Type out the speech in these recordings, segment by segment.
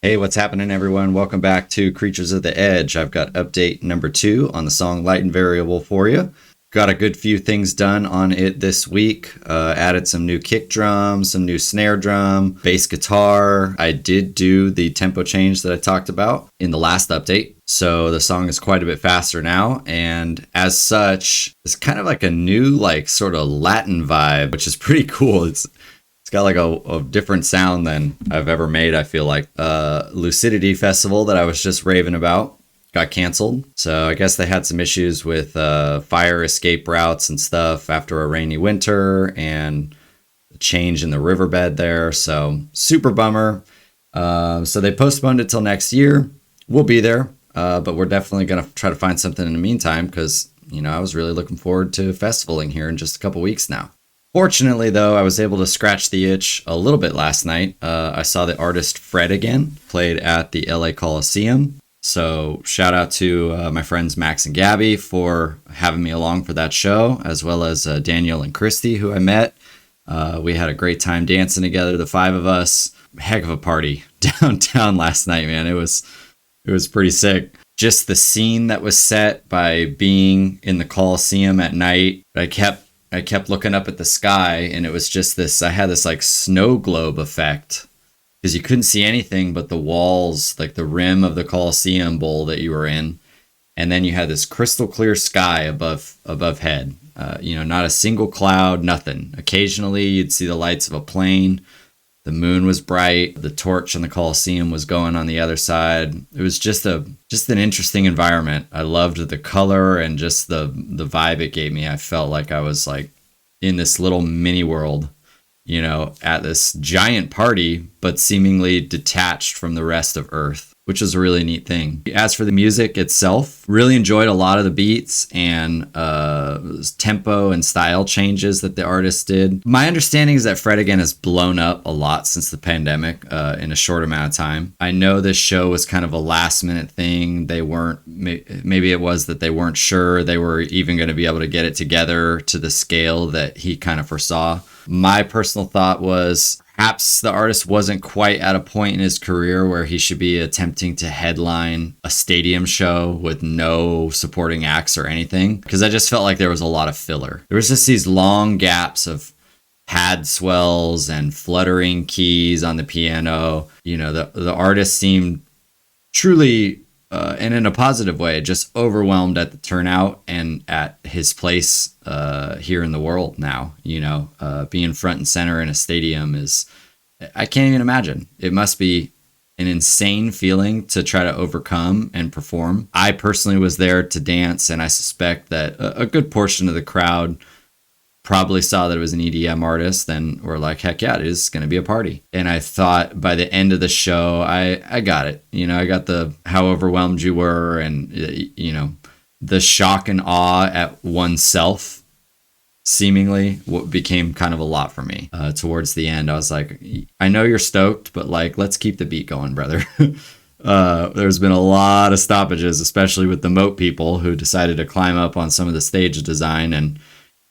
Hey, what's happening, everyone? Welcome back to Creatures of the Edge. I've got update number 2 on the song Light and Variable for you. Got a good few things done on it this week. Added some new kick drums, some new snare drum, bass guitar. I did do the tempo change that I talked about in the last update. So the song is quite a bit faster now. And as such, it's kind of like a new, sort of Latin vibe, which is pretty cool. It's got like a different sound than I've ever made, I feel like. Lucidity Festival that I was just raving about got canceled. So I guess they had some issues with fire escape routes and stuff after a rainy winter and a change in the riverbed there. So super bummer. So they postponed it till next year. We'll be there, but we're definitely going to try to find something in the meantime because, I was really looking forward to festivaling here in just a couple weeks now. Fortunately, though, I was able to scratch the itch a little bit last night. I saw the artist Fred again, played at the LA Coliseum. So shout out to my friends Max and Gabby for having me along for that show, as well as Daniel and Christy, who I met. We had a great time dancing together, the 5 of us. Heck of a party downtown last night, man. It was pretty sick. Just the scene that was set by being in the Coliseum at night. I kept looking up at the sky, and it was just this, I had this like snow globe effect because you couldn't see anything but the walls, like the rim of the Coliseum bowl that you were in. And then you had this crystal clear sky above head, not a single cloud, nothing. Occasionally you'd see the lights of a plane. The moon was bright. The torch on the Coliseum was going on the other side. It was just an interesting environment. I loved the color and just the vibe it gave me. I felt like I was like in this little mini world, at this giant party, but seemingly detached from the rest of Earth, which is a really neat thing. As for the music itself, really enjoyed a lot of the beats and tempo and style changes that the artist did. My understanding is that Fred again has blown up a lot since the pandemic in a short amount of time. I know this show was kind of a last minute thing. They weren't, maybe it was that they weren't sure they were even going to be able to get it together to the scale that he kind of foresaw. My personal thought was perhaps the artist wasn't quite at a point in his career where he should be attempting to headline a stadium show with no supporting acts or anything, because I just felt like there was a lot of filler. There was just these long gaps of pad swells and fluttering keys on the piano. The artist seemed truly, and in a positive way, just overwhelmed at the turnout and at his place here in the world now. Being front and center in a stadium is, I can't even imagine. It must be an insane feeling to try to overcome and perform. I personally was there to dance, and I suspect that a good portion of the crowd probably saw that it was an EDM artist and were like, heck yeah, it is going to be a party. And I thought by the end of the show, I got it. I got how overwhelmed you were and, the shock and awe at oneself seemingly what became kind of a lot for me. Towards the end, I was like, I know you're stoked, but let's keep the beat going, brother. There's been a lot of stoppages, especially with the Moat people who decided to climb up on some of the stage design,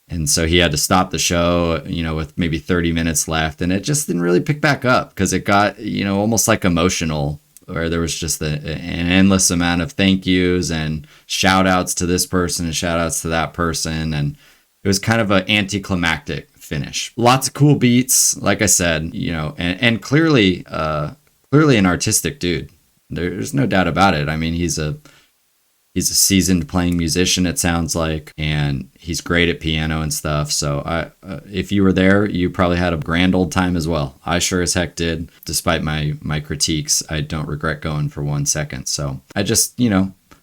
and so he had to stop the show, with maybe 30 minutes left. And it just didn't really pick back up because it got, almost like emotional, where there was just an endless amount of thank yous and shout outs to this person and shout outs to that person. And it was kind of an anticlimactic finish. Lots of cool beats, like I said, and clearly an artistic dude. There's no doubt about it. I mean, he's a seasoned playing musician, it sounds like, and he's great at piano and stuff. So if you were there, you probably had a grand old time as well. I sure as heck did. Despite my critiques, I don't regret going for 1 second. So I just,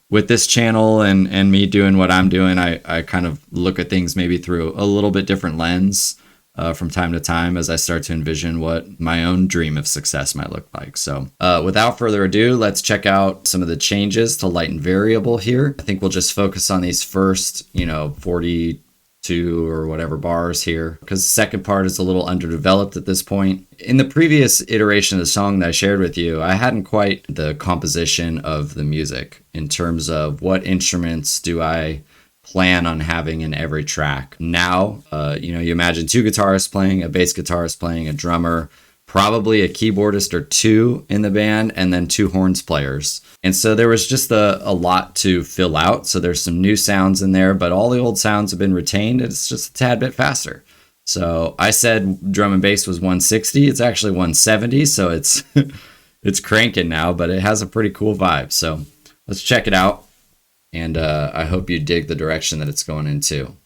with this channel and me doing what I'm doing, I kind of look at things maybe through a little bit different lens from time to time as I start to envision what my own dream of success might look like. So without further ado, let's check out some of the changes to Light and Variable here. I think we'll just focus on these first, 42 or whatever bars here, because the second part is a little underdeveloped at this point. In the previous iteration of the song that I shared with you, I hadn't quite the composition of the music in terms of what instruments do I plan on having in every track. Now, you imagine 2 guitarists playing, a bass guitarist playing, a drummer, probably a keyboardist or two in the band, and then two horns players. And so there was just a lot to fill out. So there's some new sounds in there, but all the old sounds have been retained. It's just a tad bit faster. So I said drum and bass was 160. It's actually 170. So it's it's cranking now, but it has a pretty cool vibe. So let's check it out. And I hope you dig the direction that it's going into.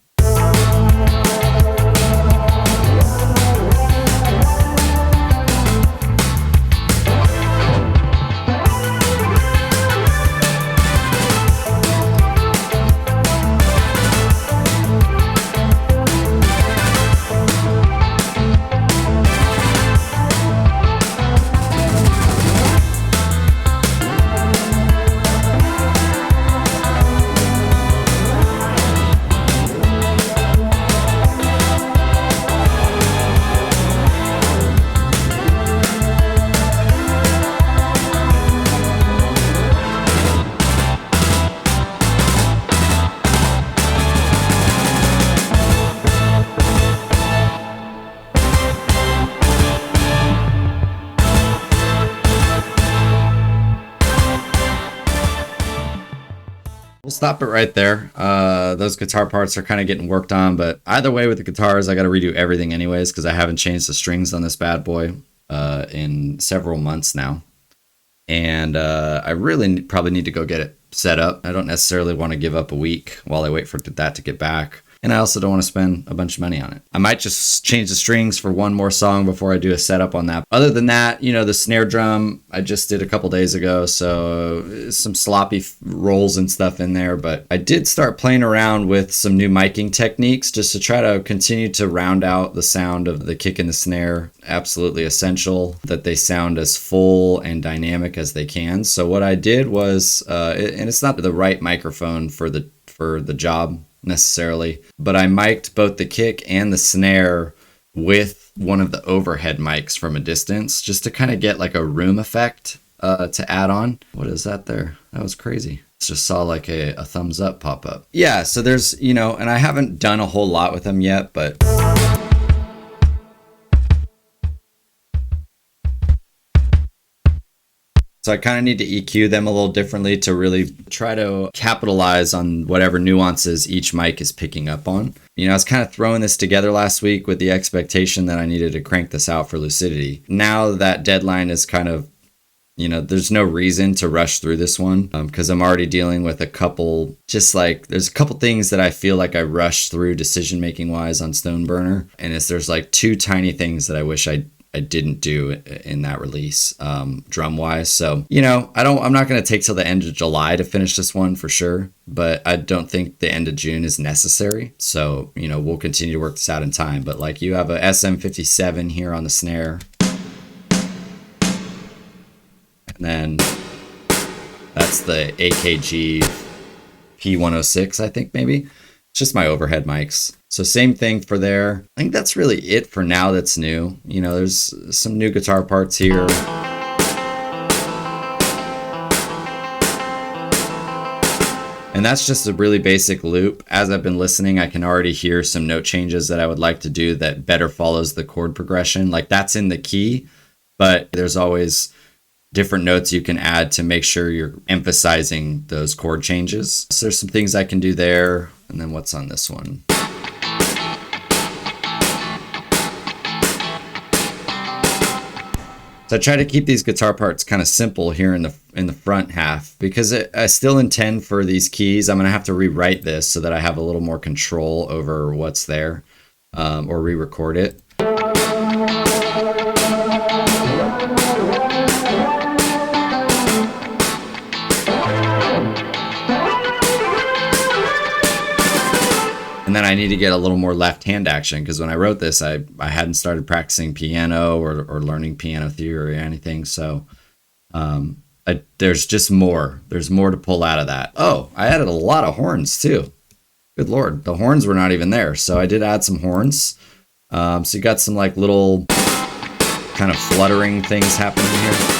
We'll stop it right there. Those guitar parts are kind of getting worked on, but either way with the guitars, I got to redo everything anyways because I haven't changed the strings on this bad boy in several months now. And I really probably need to go get it set up. I don't necessarily want to give up a week while I wait for that to get back. And I also don't want to spend a bunch of money on it. I might just change the strings for one more song before I do a setup on that. Other than that, you know, the snare drum I just did a couple days ago, so some sloppy rolls and stuff in there. But I did start playing around with some new miking techniques just to try to continue to round out the sound of the kick and the snare. Absolutely essential that they sound as full and dynamic as they can. So what I did was, and it's not the right microphone for the job necessarily, but I mic'd both the kick and the snare with one of the overhead mics from a distance just to kind of get like a room effect to add on. What is that there? That was crazy. Just saw like a thumbs up pop up. Yeah, so there's, you know, and I haven't done a whole lot with them yet, but so I kind of need to EQ them a little differently to really try to capitalize on whatever nuances each mic is picking up on. You know, I was kind of throwing this together last week with the expectation that I needed to crank this out for Lucidity. Now that deadline is kind of, you know, there's no reason to rush through this one because I'm already dealing with a couple, just like there's a couple things that I feel like I rushed through decision making wise on Stoneburner. And there's like two tiny things that I wish I didn't do in that release drum wise. So, you know, I'm not going to take till the end of July to finish this one for sure, but I don't think the end of June is necessary. So, you know, we'll continue to work this out in time, but like you have a SM57 here on the snare. And then that's the AKG P106, I think maybe. It's just my overhead mics. So same thing for there. I think that's really it for now that's new. You know, there's some new guitar parts here. And that's just a really basic loop. As I've been listening, I can already hear some note changes that I would like to do that better follows the chord progression. Like that's in the key, but there's always different notes you can add to make sure you're emphasizing those chord changes. So there's some things I can do there. And then what's on this one? So I try to keep these guitar parts kind of simple here in the front half because I still intend for these keys. I'm going to have to rewrite this so that I have a little more control over what's there or re-record it. And then I need to get a little more left hand action because when I wrote this, I hadn't started practicing piano or learning piano theory or anything. So there's just more. There's more to pull out of that. Oh, I added a lot of horns too. Good Lord. The horns were not even there. So I did add some horns. So you got some like little kind of fluttering things happening here.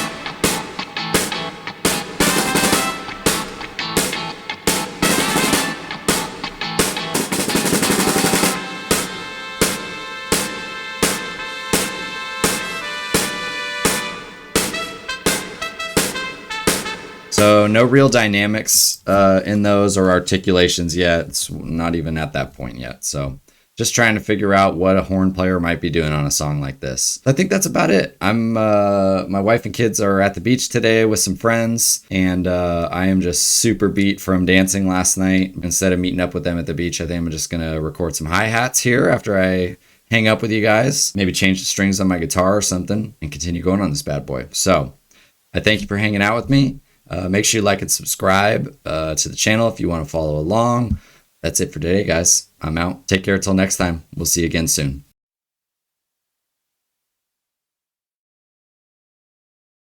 no real dynamics in those or articulations yet. It's not even at that point yet. So just trying to figure out what a horn player might be doing on a song like this. I think that's about it. My wife and kids are at the beach today with some friends, and I am just super beat from dancing last night. Instead of meeting up with them at the beach, I think I'm just gonna record some hi-hats here after I hang up with you guys. Maybe change the strings on my guitar or something and continue going on this bad boy. So I thank you for hanging out with me. Make sure you like and subscribe to the channel if you want to follow along. That's it for today, guys. I'm out. Take care till next time. We'll see you again soon.